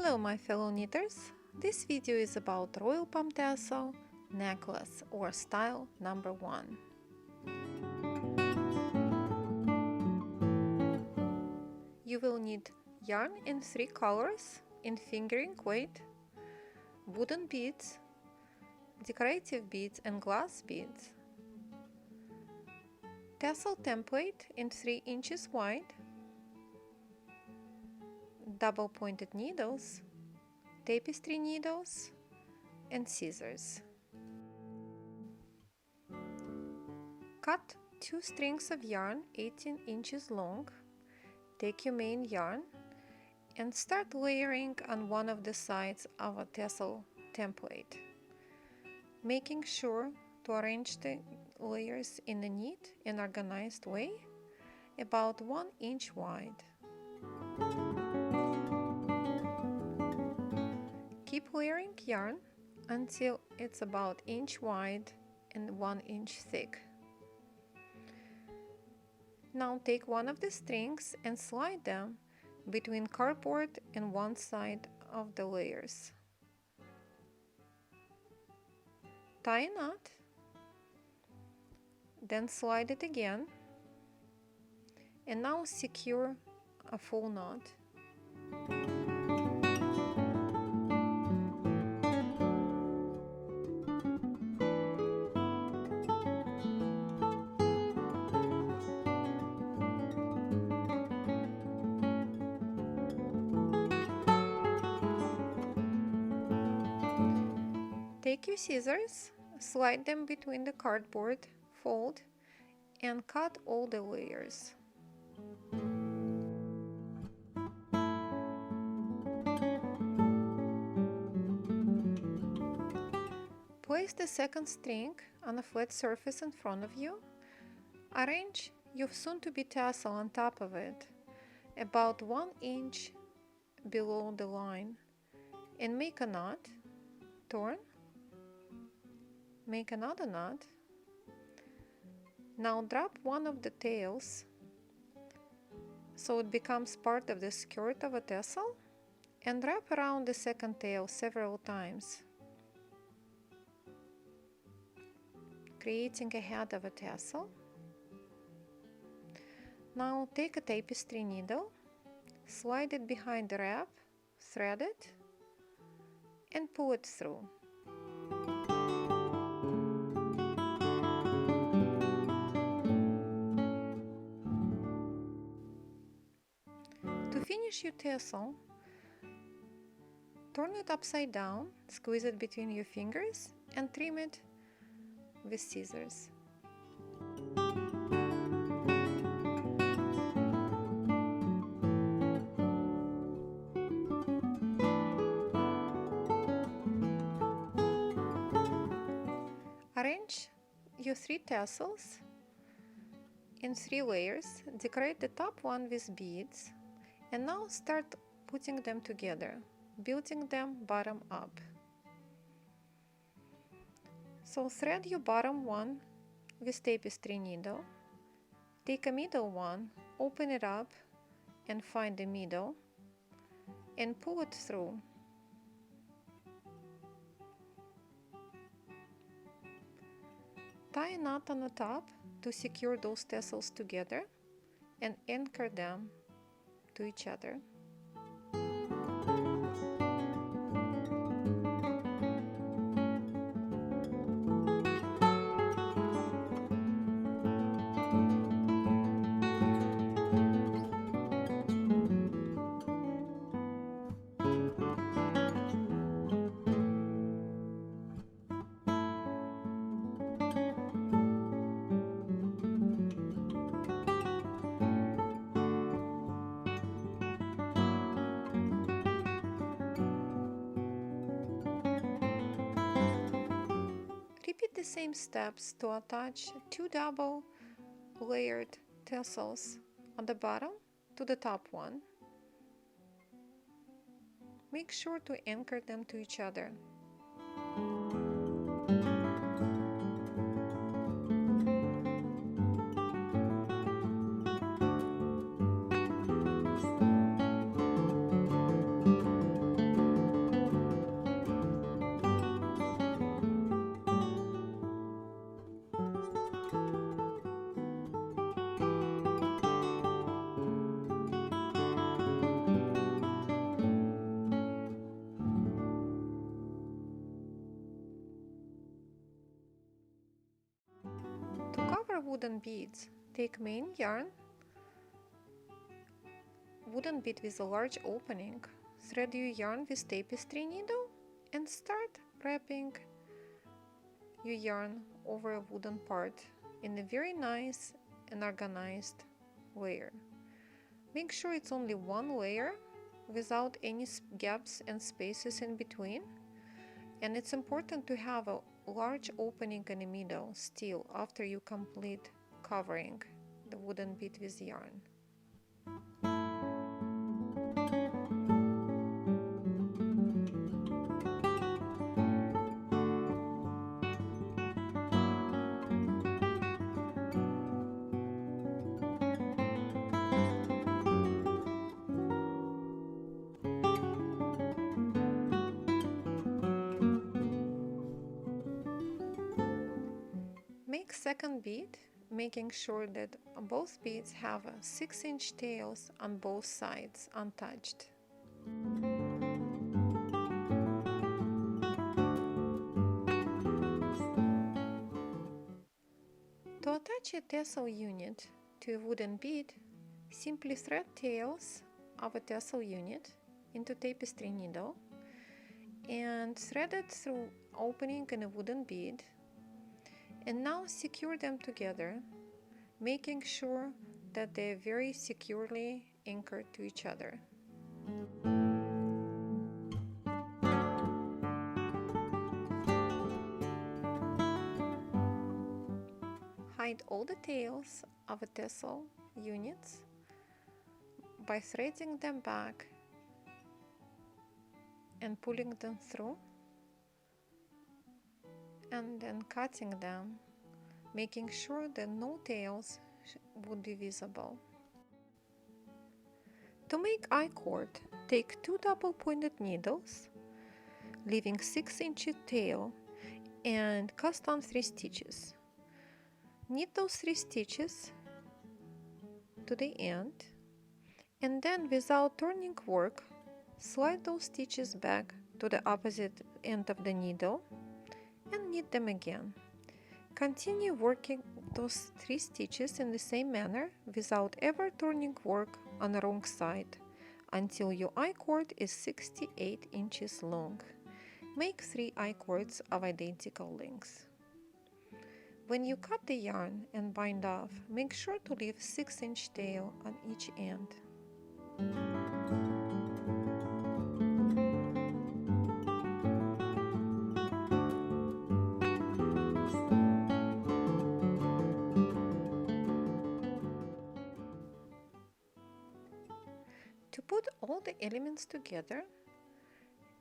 Hello my fellow knitters, this video is about Royal PomTassel Necklace or style number 1. You will need yarn in 3 colors in fingering weight, wooden beads, decorative beads and glass beads, tassel template in 3 inches wide, double pointed needles, tapestry needles and scissors. Cut 2 strings of yarn 18 inches long. Take your main yarn and start layering on one of the sides of a tassel template, making sure to arrange the layers in a neat and organized way, about 1 inch wide. Keep layering yarn until it's about inch wide and 1 inch thick. Now take one of the strings and slide them between cardboard and one side of the layers. Tie a knot, then slide it again, and now secure a full knot. Take your scissors, slide them between the cardboard, fold, and cut all the layers. Place the second string on a flat surface in front of you. Arrange your soon-to-be tassel on top of it, about 1 inch below the line, and make a knot. Turn. Make another knot. Now drop one of the tails so it becomes part of the skirt of a tassel, and wrap around the second tail several times, creating a head of a tassel. Now take a tapestry needle, slide it behind the wrap, thread it, and pull it through. To finish your tassel, turn it upside down, squeeze it between your fingers, and trim it with scissors. Arrange your 3 tassels in 3 layers, decorate the top one with beads, and now start putting them together, building them bottom up. So thread your bottom one with tapestry needle, take a middle one, open it up and find the middle, and pull it through. Tie a knot on the top to secure those tassels together and anchor them to each other. Repeat the same steps to attach 2 double layered tassels on the bottom to the top one. Make sure to anchor them to each other. wooden beads, take main yarn, wooden bead with a large opening, thread your yarn with tapestry needle and start wrapping your yarn over a wooden part in a very nice and organized layer. Make sure it's only one layer without any gaps and spaces in between, and it's important to have a large opening in the middle still after you complete covering the wooden bead with yarn. Make second bead, making sure that both beads have 6-inch tails on both sides untouched. To attach a tassel unit to a wooden bead, simply thread tails of a tassel unit into tapestry needle and thread it through opening in a wooden bead, and now secure them together, making sure that they are very securely anchored to each other. Hide all the tails of a tassel units by threading them back and pulling them through, and then cutting them, making sure that no tails would be visible. To make I-cord, take 2 double-pointed needles, leaving 6-inch tail, and cast on 3 stitches. Knit those 3 stitches to the end, and then without turning work, slide those stitches back to the opposite end of the needle and knit them again. Continue working those 3 stitches in the same manner without ever turning work on the wrong side until your I-cord is 68 inches long. Make 3 I-cords of identical length. When you cut the yarn and bind off, make sure to leave 6-inch tail on each end. To put all the elements together,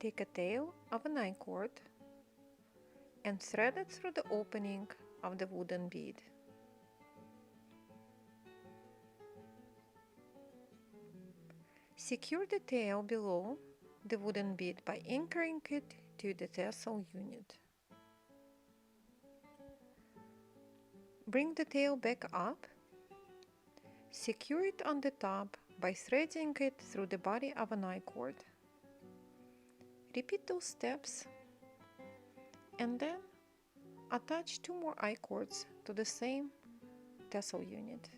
take a tail of an I-cord and thread it through the opening of the wooden bead. Secure the tail below the wooden bead by anchoring it to the tassel unit. Bring the tail back up. Secure it on the top by threading it through the body of an I-cord. Repeat those steps and then attach 2 more I-cords to the same tassel unit.